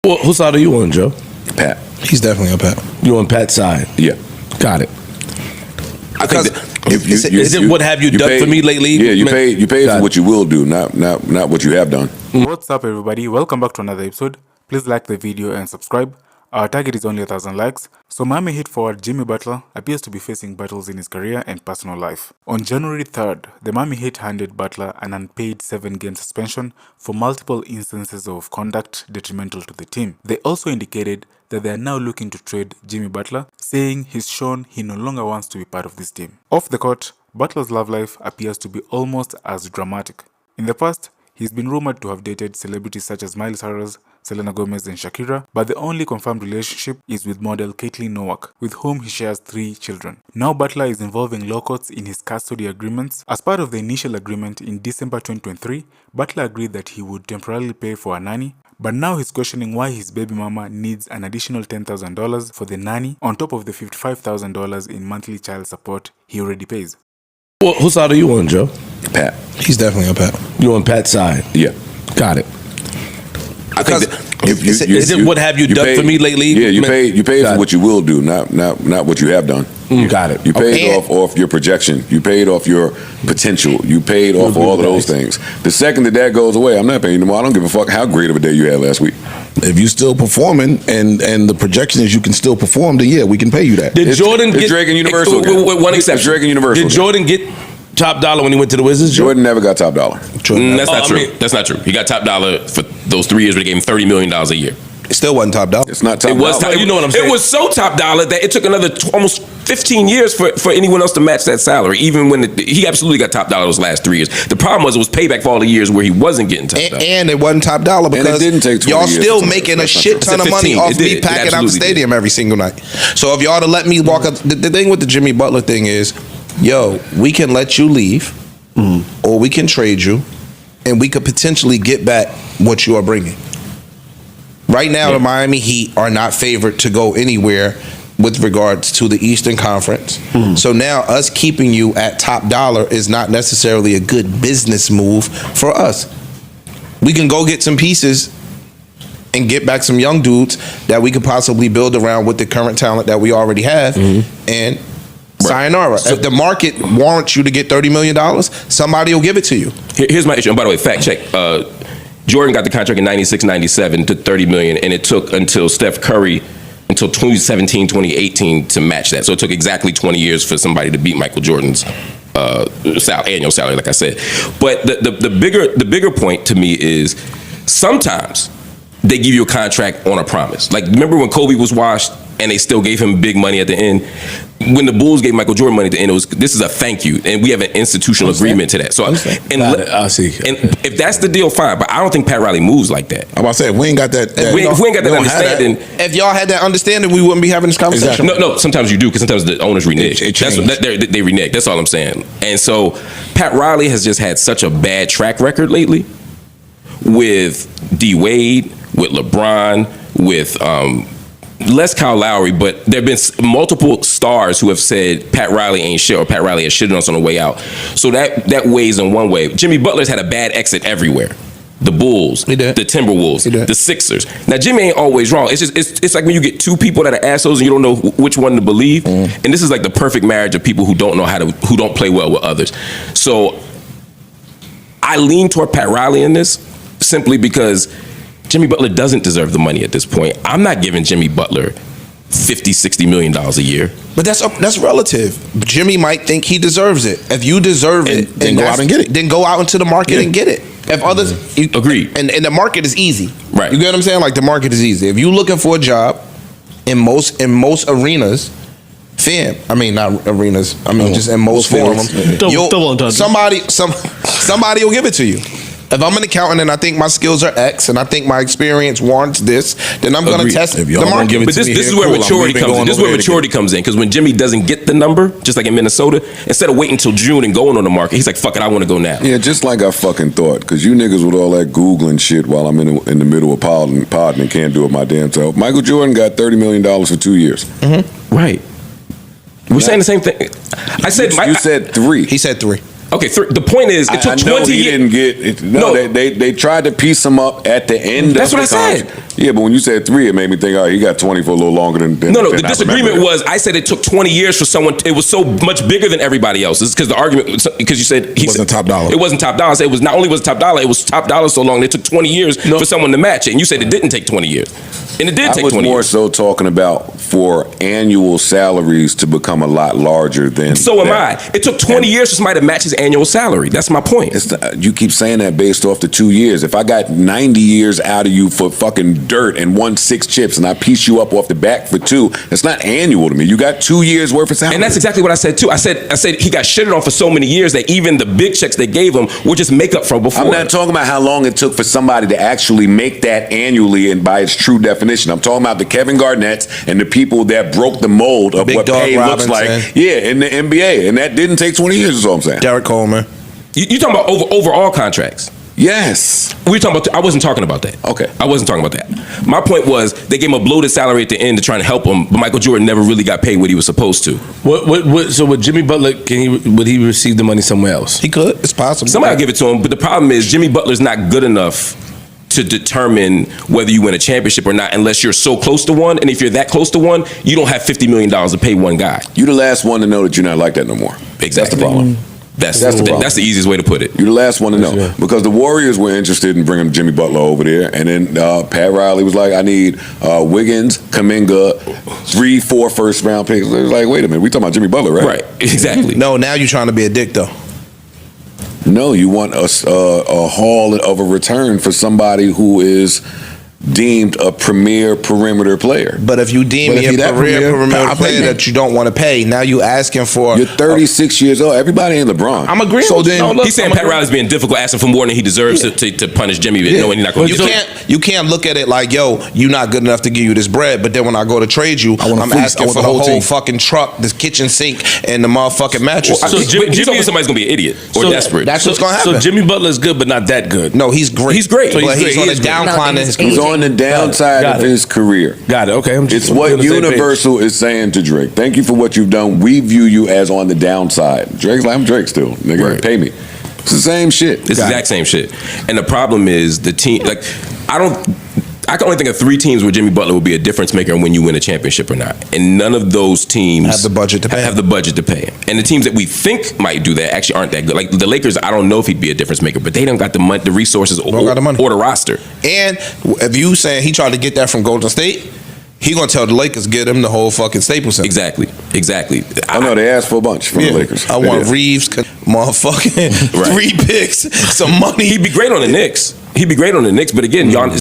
Well, whose side are you on, Joe? Pat. He's definitely on Pat. You on Pat's side? Yeah. Got it. I think that Is it what have you done paid, for me lately? Yeah, you paid for what you will do, not what you have done. What's up, everybody? Welcome back to another episode. Please like the video and subscribe. Our target is only 1,000 likes. So Miami Heat forward Jimmy Butler appears to be facing battles in his career and personal life. On January 3rd, the Miami Heat handed Butler an unpaid 7-game suspension for multiple instances of conduct detrimental to the team. They also indicated that they are now looking to trade Jimmy Butler, saying he's shown he no longer wants to be part of this team. Off the court, Butler's love life appears to be almost as dramatic. In the past, he's been rumored to have dated celebrities such as Miley Cyrus, Selena Gomez and Shakira, but the only confirmed relationship is with model Caitlin Nowak, with whom he shares 3 children. Now Butler is involving lockouts in his custody agreements. As part of the initial agreement in December 2023, Butler agreed that he would temporarily pay for a nanny, but now he's questioning why his baby mama needs an additional $10,000 for the nanny on top of the $55,000 in monthly child support he already pays. Well, whose side are you on, Joe? Pat. He's definitely on Pat. You on Pat's side? Yeah. Got it. I think that is it what have you done for me lately? Yeah, you paid for what you will do, not what you have done. Got it. You paid off your projection. You paid off your potential. You paid off all of those things. The second that goes away, I'm not paying you anymore. I don't give a fuck how great of a day you had last week. If you still performing and the projection is you can still perform, then yeah, we can pay you that. Did Jordan get Drake and Universal? With one exception. It's Drake and Universal. Did Jordan get top dollar when he went to the Wizards? Jordan never got top dollar. That's not true. That's not true. He got top dollar for those 3 years where they gave him $30 million a year. It still wasn't top dollar. It's not top It was dollar. top, you know what I'm saying. It was so top dollar that it took another almost 15 years for anyone else to match that salary, even when he absolutely got top dollar those last 3 years. The problem was it was payback for all the years where he wasn't getting top dollar. And it wasn't top dollar because it didn't take 20 y'all years still to making a that's shit ton of money 15. off It me did. It packing out the absolutely stadium every single night. So if y'all to let me walk up, the thing with the Jimmy Butler thing is, yo, we can let you leave or we can trade you and we could potentially get back what you are bringing. Right now, the Miami Heat are not favored to go anywhere with regards to the Eastern Conference. So now us keeping you at top dollar is not necessarily a good business move for us. We can go get some pieces and get back some young dudes that we could possibly build around with the current talent that we already have and sayonara. If the market warrants you to get $30 million, somebody will give it to you. Here's my issue. And by the way, fact check. Jordan got the contract in 96, 97 to $30 million, and it took until Steph Curry until 2017, 2018 to match that. So it took exactly 20 years for somebody to beat Michael Jordan's annual salary, like I said. But the bigger point to me is sometimes they give you a contract on a promise. Like, remember when Kobe was washed and they still gave him big money at the end? When the Bulls gave Michael Jordan money at the end, this is a thank you, and we have an institutional agreement to that. So, I see. And if that's the deal, fine. But I don't think Pat Riley moves like that. I'm about to say, if we ain't got that. If we ain't got that understanding. If y'all had that understanding, we wouldn't be having this conversation. Exactly. No. Sometimes you do, because sometimes the owners renege. They renege. That's all I'm saying. And so Pat Riley has just had such a bad track record lately with D Wade, with LeBron, with less Kyle Lowry, but there have been multiple stars who have said Pat Riley ain't shit, or Pat Riley has shitted on us on the way out. So that weighs in one way. Jimmy Butler's had a bad exit everywhere. The Bulls, the Timberwolves, the Sixers. Now Jimmy ain't always wrong. It's just it's like when you get two people that are assholes and you don't know which one to believe. And this is like the perfect marriage of people who don't know who don't play well with others. So I lean toward Pat Riley in this simply because Jimmy Butler doesn't deserve the money at this point. I'm not giving Jimmy Butler $50-60 million a year. But that's relative. Jimmy might think he deserves it. If you deserve it, then go out and get it. Then go out into the market and get it. If others agreed, and the market is easy, right? You get what I'm saying? Like, the market is easy. If you're looking for a job in most arenas, not arenas. Just in most forums. Somebody will give it to you. If I'm an accountant and I think my skills are X and I think my experience warrants this, then I'm going to test the market. But this is where maturity comes in. This is where maturity comes in, because when Jimmy doesn't get the number, just like in Minnesota, instead of waiting until June and going on the market, he's like, fuck it, I want to go now. Yeah, just like I fucking thought, because you niggas with all that Googling shit while I'm in the middle of podding and can't do it my damn self. Michael Jordan got $30 million for 2 years. Right. We're saying the same thing. I said you said 3. He said 3. Okay, the point is, it took I know 20 he years. didn't get it. No, they tried to piece him up at the end. That's of what the I contract. Yeah, but when you said 3, it made me think, all right, he got 20 for a little longer than. No, than the I disagreement remember. was I said it took 20 years for someone. It was so much bigger than everybody else's because the argument because you said It wasn't top dollar. It wasn't top dollar. I said it was not only was it top dollar, it was top dollar so long. It took 20 years for someone to match it, and you said it didn't take 20 years, and it did take 20 years. I was more so talking about for annual salaries to become a lot larger than. So am I. It took 20 years for somebody to match his annual salary. That's my point. You keep saying that based off the 2 years. If I got 90 years out of you for fucking dirt and won 6 chips, and I piece you up off the back for 2, it's not annual to me. You got 2 years worth of salary. And that's exactly what I said too. I said he got shitted on for so many years that even the big checks they gave him were just makeup from before. I'm not talking about how long it took for somebody to actually make that annually and by its true definition. I'm talking about the Kevin Garnett's and the people that broke the mold of Big what Dog pay Robinson. looks like. Yeah, in the NBA. And that didn't take 20 years, is all I'm saying. Derek Coleman. You talking about overall contracts? Yes. We talking about. I wasn't talking about that. Okay. I wasn't talking about that. My point was they gave him a bloated salary at the end to try and help him, but Michael Jordan never really got paid what he was supposed to. So with Jimmy Butler, would he receive the money somewhere else? He could. It's possible. Somebody will give it to him, but the problem is Jimmy Butler's not good enough to determine whether you win a championship or not unless you're so close to one. And if you're that close to one, you don't have $50 million to pay one guy. You're the last one to know that you're not like that no more. Exactly. That's the problem. That's the problem. That's the easiest way to put it. You're the last one to know. Because the Warriors were interested in bringing Jimmy Butler over there. And then Pat Riley was like, I need Wiggins, Kuminga, 3-4 first-round picks. It was like, wait a minute. We talking about Jimmy Butler, right? Right. Exactly. No, now you're trying to be a dick, though. No, you want a haul of a return for somebody who is deemed a premier perimeter player. But if you deem me a perimeter player that you don't want to pay, now you asking for. You're 36 years old. Everybody ain't LeBron. I'm agreeing. So with then- you. No, look, He's saying Pat Riley's being difficult, asking for more than he deserves to punish Jimmy, knowing he's not going to do it. You can't look at it like, yo, you're not good enough to give you this bread, but then when I go to trade you, I'm asking for the whole fucking truck, this kitchen sink, and the motherfucking mattress. So he's hoping somebody's going to be an idiot or desperate. That's what's going to happen. So Jimmy Butler's good, but not that good. No, he's great. He's great. But So he's on the downcline in his He's career. on the downside Got of it. his career. Got it. Okay. It's what Universal is saying to Drake. Thank you for what you've done. We view you as on the downside. Drake's like, I'm Drake still. Nigga, Right. pay me. It's the same shit. It's the exact same shit. And the problem is the team, like, I can only think of 3 teams where Jimmy Butler will be a difference maker when you win a championship or not. And none of those teams Have the budget to pay him. have the budget to pay him. And the teams that we think might do that actually aren't that good. Like the Lakers, I don't know if he'd be a difference maker, but they don't got the money, the resources, or got the money. or the roster. And if you saying he tried to get that from Golden State, he gonna tell the Lakers get him the whole fucking Staples Center. Exactly. I know they asked for a bunch from the Lakers. I want Reeves, motherfucking 3 picks, some money. He'd be great on the Knicks. But again, Giannis.